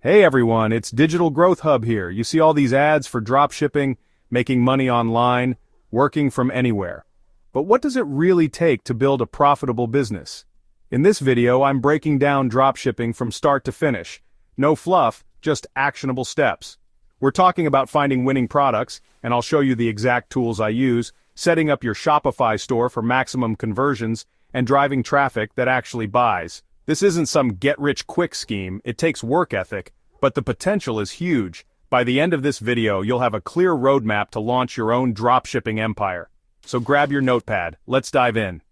Hey everyone, it's Digital Growth Hub here. You see all these ads for dropshipping, making money online, working from anywhere. But what does it really take to build a profitable business? In this video, I'm breaking down dropshipping from start to finish. No fluff, just actionable steps. We're talking about finding winning products, and I'll show you the exact tools I use, setting up your Shopify store for maximum conversions, and driving traffic that actually buys. This isn't some get-rich-quick scheme, it takes work ethic, but the potential is huge. By the end of this video, you'll have a clear roadmap to launch your own dropshipping empire. So grab your notepad, let's dive in.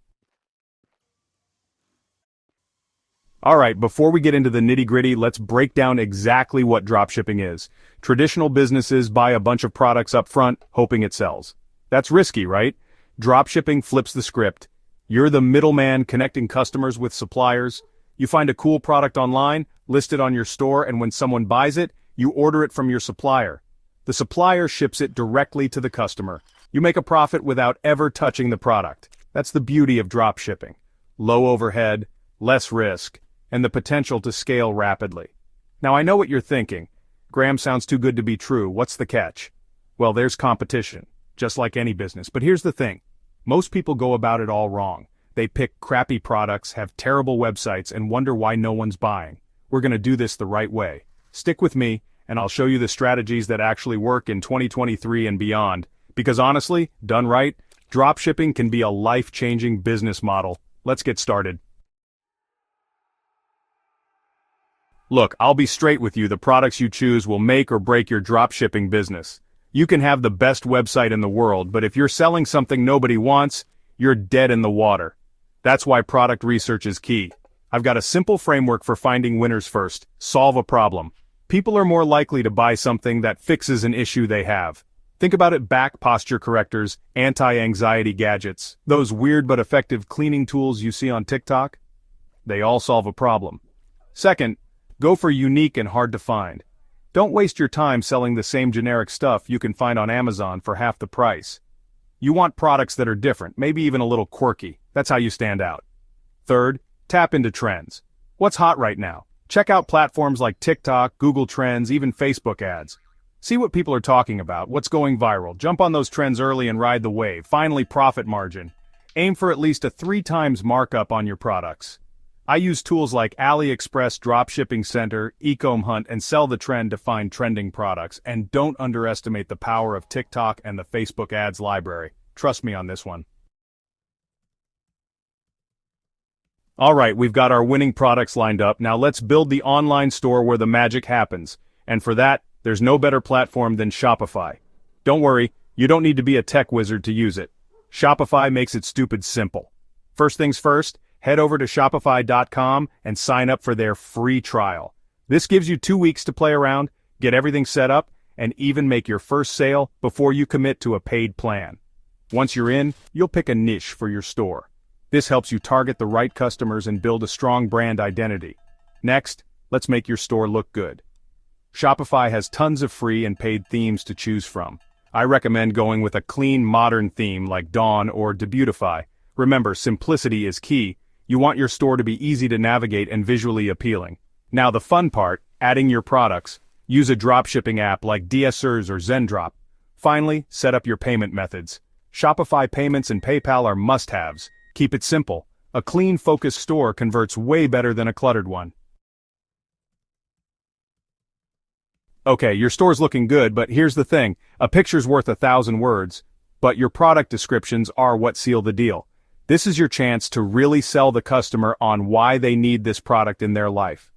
Alright, before we get into the nitty-gritty, let's break down exactly what dropshipping is. Traditional businesses buy a bunch of products up front, hoping it sells. That's risky, right? Dropshipping flips the script. You're the middleman connecting customers with suppliers. You find a cool product online, list it on your store, and when someone buys it, you order it from your supplier. The supplier ships it directly to the customer. You make a profit without ever touching the product. That's the beauty of dropshipping. Low overhead, less risk, and the potential to scale rapidly. Now I know what you're thinking. Graham, sounds too good to be true. What's the catch? Well, there's competition, just like any business. But here's the thing. Most people go about it all wrong. They pick crappy products, have terrible websites, and wonder why no one's buying. We're going to do this the right way. Stick with me, and I'll show you the strategies that actually work in 2023 and beyond. Because honestly, done right, dropshipping can be a life-changing business model. Let's get started. Look, I'll be straight with you, the products you choose will make or break your dropshipping business. You can have the best website in the world, but if you're selling something nobody wants, you're dead in the water. That's why product research is key. I've got a simple framework for finding winners first. Solve a problem. People are more likely to buy something that fixes an issue they have. Think about it: back posture correctors, anti-anxiety gadgets, those weird but effective cleaning tools you see on TikTok. They all solve a problem. Second, go for unique and hard to find. Don't waste your time selling the same generic stuff you can find on Amazon for half the price. You want products that are different, maybe even a little quirky. That's how you stand out. Third, tap into trends. What's hot right now? Check out platforms like TikTok, Google Trends, even Facebook ads. See what people are talking about, what's going viral. Jump on those trends early and ride the wave. Finally, profit margin. Aim for at least a 3 times markup on your products. I use tools like AliExpress, Dropshipping Center, eCommerce Hunt, and Sell the Trend to find trending products. And don't underestimate the power of TikTok and the Facebook ads library. Trust me on this one. Alright, we've got our winning products lined up. Now let's build the online store where the magic happens. And for that, there's no better platform than Shopify. Don't worry, you don't need to be a tech wizard to use it. Shopify makes it stupid simple. First things first, head over to shopify.com and sign up for their free trial. This gives you 2 weeks to play around, get everything set up, and even make your first sale before you commit to a paid plan. Once you're in, you'll pick a niche for your store. This helps you target the right customers and build a strong brand identity. Next, let's make your store look good. Shopify has tons of free and paid themes to choose from. I recommend going with a clean, modern theme like Dawn or Debutify. Remember, simplicity is key. You want your store to be easy to navigate and visually appealing. Now the fun part, adding your products. Use a dropshipping app like DSers or Zendrop. Finally, set up your payment methods. Shopify payments and PayPal are must-haves. Keep it simple. A clean, focused store converts way better than a cluttered one. Okay, your store's looking good, but here's the thing. A picture's worth 1,000 words, but your product descriptions are what seal the deal. This is your chance to really sell the customer on why they need this product in their life.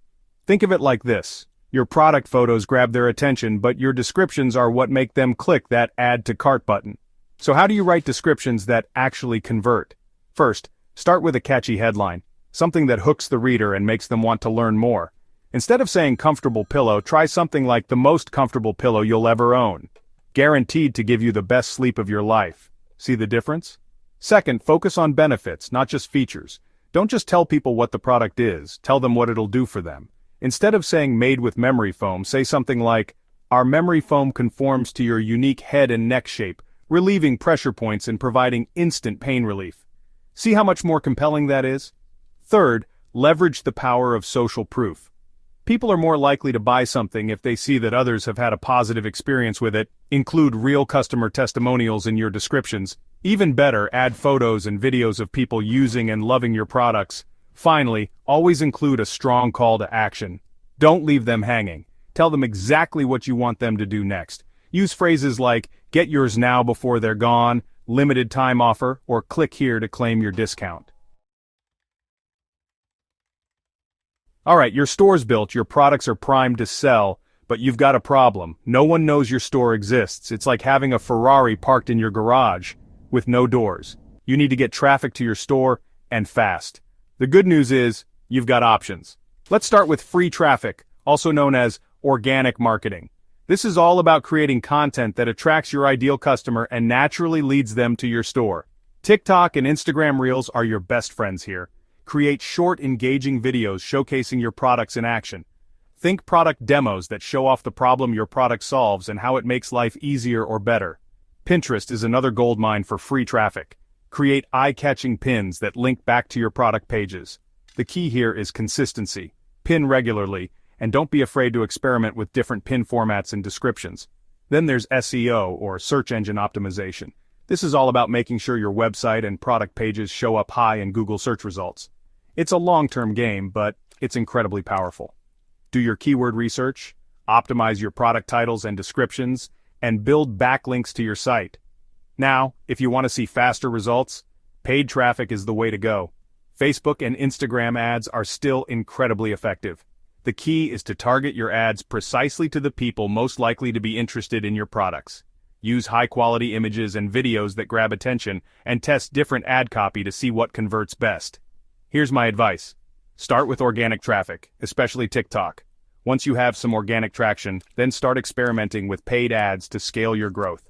Think of it like this. Your product photos grab their attention, but your descriptions are what make them click that Add to Cart button. So how do you write descriptions that actually convert? First, start with a catchy headline, something that hooks the reader and makes them want to learn more. Instead of saying comfortable pillow, try something like the most comfortable pillow you'll ever own. Guaranteed to give you the best sleep of your life. See the difference? Second, focus on benefits, not just features. Don't just tell people what the product is, tell them what it'll do for them. Instead of saying made with memory foam, say something like, our memory foam conforms to your unique head and neck shape, relieving pressure points and providing instant pain relief. See how much more compelling that is? Third, leverage the power of social proof. People are more likely to buy something if they see that others have had a positive experience with it. Include real customer testimonials in your descriptions. Even better, add photos and videos of people using and loving your products. Finally, always include a strong call to action. Don't leave them hanging. Tell them exactly what you want them to do next. Use phrases like, "Get yours now before they're gone," "limited time offer," or "click here to claim your discount." Alright, your store's built, your products are primed to sell, but you've got a problem. No one knows your store exists. It's like having a Ferrari parked in your garage, with no doors. You need to get traffic to your store, and fast. The good news is, you've got options. Let's start with free traffic, also known as organic marketing. This is all about creating content that attracts your ideal customer and naturally leads them to your store. TikTok and Instagram Reels are your best friends here. Create short, engaging videos showcasing your products in action. Think product demos that show off the problem your product solves and how it makes life easier or better. Pinterest is another goldmine for free traffic. Create eye-catching pins that link back to your product pages. The key here is consistency. Pin regularly, and don't be afraid to experiment with different pin formats and descriptions. Then there's SEO, or search engine optimization. This is all about making sure your website and product pages show up high in Google search results. It's a long-term game, but it's incredibly powerful. Do your keyword research, optimize your product titles and descriptions, and build backlinks to your site. Now, if you want to see faster results, paid traffic is the way to go. Facebook and Instagram ads are still incredibly effective. The key is to target your ads precisely to the people most likely to be interested in your products. Use high-quality images and videos that grab attention, and test different ad copy to see what converts best. Here's my advice. Start with organic traffic, especially TikTok. Once you have some organic traction, then start experimenting with paid ads to scale your growth.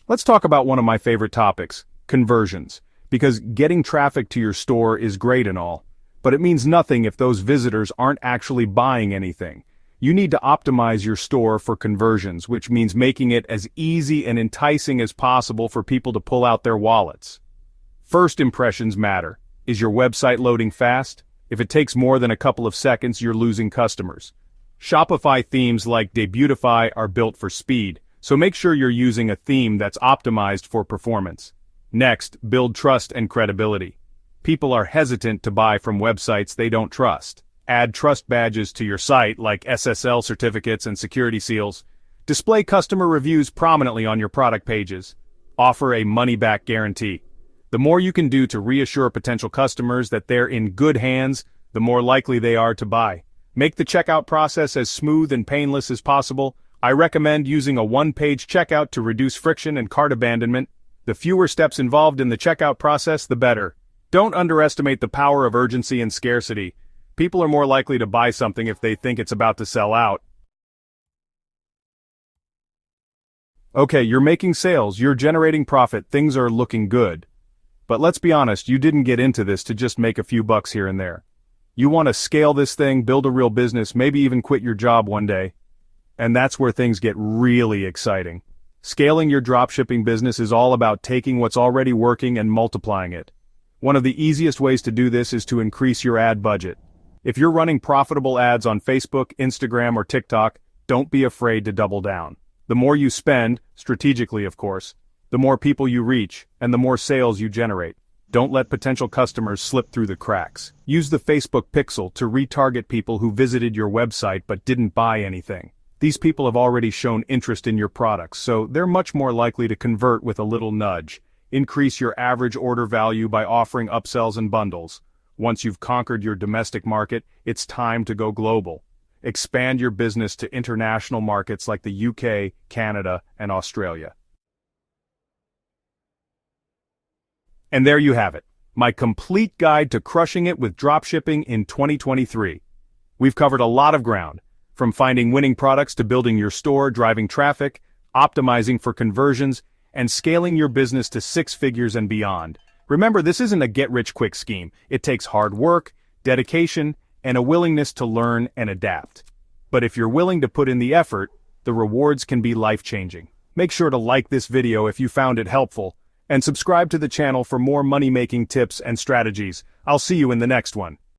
Let's talk about one of my favorite topics, conversions, because getting traffic to your store is great and all, but it means nothing if those visitors aren't actually buying anything. You need to optimize your store for conversions, which means making it as easy and enticing as possible for people to pull out their wallets. First impressions matter. Is your website loading fast? If it takes more than a couple of seconds, you're losing customers. Shopify themes like Debutify are built for speed, so make sure you're using a theme that's optimized for performance. Next, build trust and credibility. People are hesitant to buy from websites they don't trust. Add trust badges to your site like SSL certificates and security seals. Display customer reviews prominently on your product pages. Offer a money-back guarantee. The more you can do to reassure potential customers that they're in good hands, the more likely they are to buy. Make the checkout process as smooth and painless as possible. I recommend using a one-page checkout to reduce friction and cart abandonment. The fewer steps involved in the checkout process, the better. Don't underestimate the power of urgency and scarcity. People are more likely to buy something if they think it's about to sell out. Okay, you're making sales, you're generating profit, things are looking good. But let's be honest, you didn't get into this to just make a few bucks here and there. You want to scale this thing, build a real business, maybe even quit your job one day. And that's where things get really exciting. Scaling your dropshipping business is all about taking what's already working and multiplying it. One of the easiest ways to do this is to increase your ad budget. If you're running profitable ads on Facebook, Instagram, or TikTok, don't be afraid to double down. The more you spend, strategically of course, the more people you reach, and the more sales you generate. Don't let potential customers slip through the cracks. Use the Facebook pixel to retarget people who visited your website but didn't buy anything. These people have already shown interest in your products, so they're much more likely to convert with a little nudge. Increase your average order value by offering upsells and bundles. Once you've conquered your domestic market, it's time to go global. Expand your business to international markets like the UK, Canada, and Australia. And there you have it, my complete guide to crushing it with dropshipping in 2023. We've covered a lot of ground, from finding winning products to building your store, driving traffic, optimizing for conversions, and scaling your business to 6 figures and beyond. Remember, this isn't a get-rich-quick scheme. It takes hard work, dedication, and a willingness to learn and adapt. But if you're willing to put in the effort, the rewards can be life-changing. Make sure to like this video if you found it helpful, and subscribe to the channel for more money-making tips and strategies. I'll see you in the next one.